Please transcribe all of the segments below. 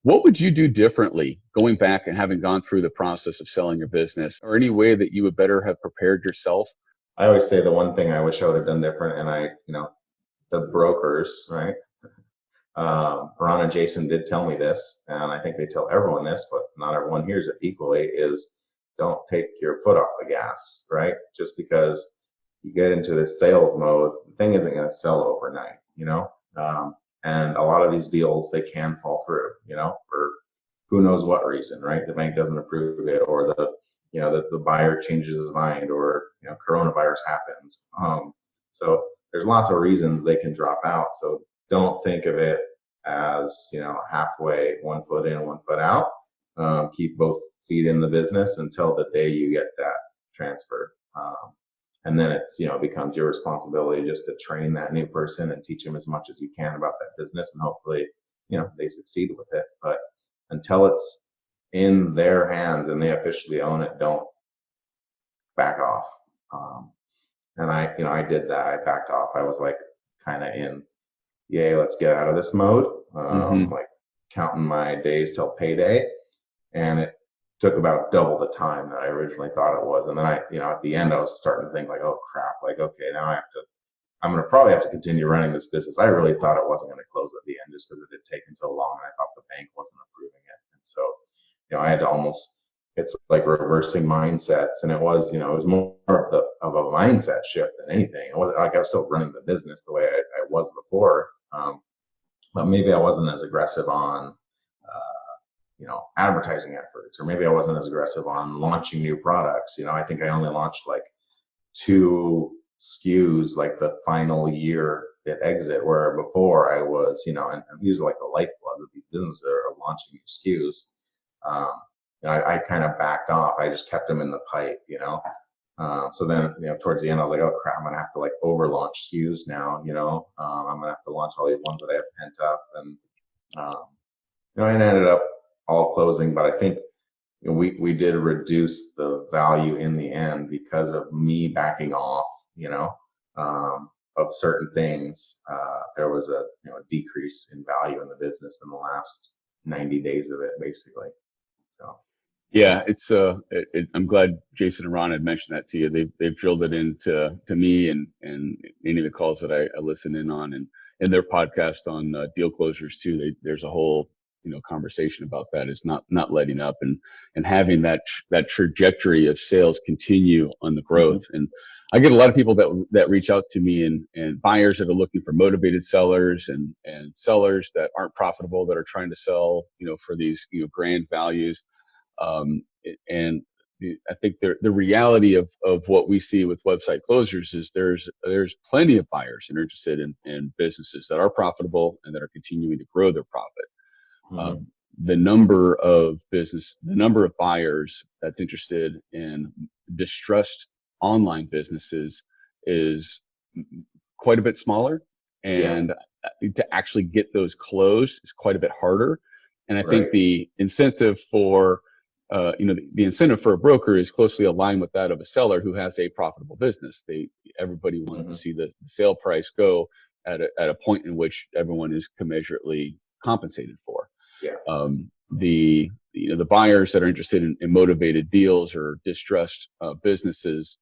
What would you do differently going back and having gone through the process of selling your business, or any way that you would better have prepared yourself? I always say the one thing I wish I would have done different, and the brokers, right? Ron and Jason did tell me this, and I think they tell everyone this, but not everyone hears it equally, is don't take your foot off the gas, right? Just because you get into this sales mode, the thing isn't going to sell overnight, and a lot of these deals, they can fall through, for who knows what reason, right? The bank doesn't approve it, or the buyer changes his mind, or, coronavirus happens. So there's lots of reasons they can drop out. So don't think of it as, halfway, 1 foot in, 1 foot out. Keep both feet in the business until the day you get that transfer. And then it's, becomes your responsibility just to train that new person and teach them as much as you can about that business, and hopefully, they succeed with it. But until it's in their hands and they officially own it, don't back off. And I did that. I backed off. I was like kind of in, yay, let's get out of this mode. Like counting my days till payday. And it took about double the time that I originally thought it was. And then at the end, I was starting to think like, oh crap, like, okay, now I'm going to probably have to continue running this business. I really thought it wasn't going to close at the end just because it had taken so long, and I thought the bank wasn't approving it. And so, I had to it's like reversing mindsets. And it was, it was more of a mindset shift than anything. It wasn't like I was still running the business the way I was before. But maybe I wasn't as aggressive on, advertising efforts, or maybe I wasn't as aggressive on launching new products. I think I only launched like 2 SKUs like the final year at exit, where before I was, and these are like the lifeblood of these businesses that are launching new SKUs. I kind of backed off. I just kept them in the pipe, so then, towards the end, I was like, oh crap, I'm going to have to like over launch SKUs now, I'm going to have to launch all these ones that I have pent up. And, it ended up all closing, but I think we did reduce the value in the end because of me backing off, of certain things. There was a decrease in value in the business in the last 90 days of it, basically. So. Yeah, I'm glad Jason and Ron had mentioned that to you. They've drilled it into me and any of the calls that I listen in on, and in their podcast on deal closures too. There's a whole conversation about that, is not letting up and having that trajectory of sales continue on the growth. And I get a lot of people that reach out to me, and buyers that are looking for motivated sellers, and sellers that aren't profitable, that are trying to sell for these grand values. And I think the reality of what we see with website closers is there's plenty of buyers that are interested in businesses that are profitable and that are continuing to grow their profit. The number of buyers that's interested in distressed online businesses is quite a bit smaller, and to actually get those closed is quite a bit harder. And I think the incentive for the incentive for a broker is closely aligned with that of a seller who has a profitable business. Everybody wants to see the sale price go at a point in which everyone is commensurately compensated for. Yeah. The buyers that are interested in motivated deals or distressed businesses,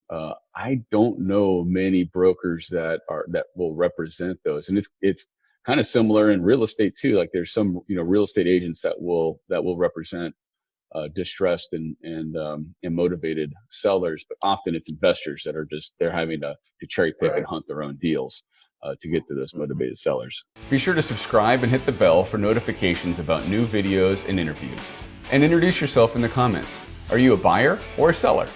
I don't know many brokers that will represent those. And it's kind of similar in real estate too. Like there's some real estate agents that will represent distressed and motivated sellers, but often it's investors that are they're having to cherry pick and hunt their own deals to get to those motivated sellers. Be sure to subscribe and hit the bell for notifications about new videos and interviews. And introduce yourself in the comments. Are you a buyer or a seller?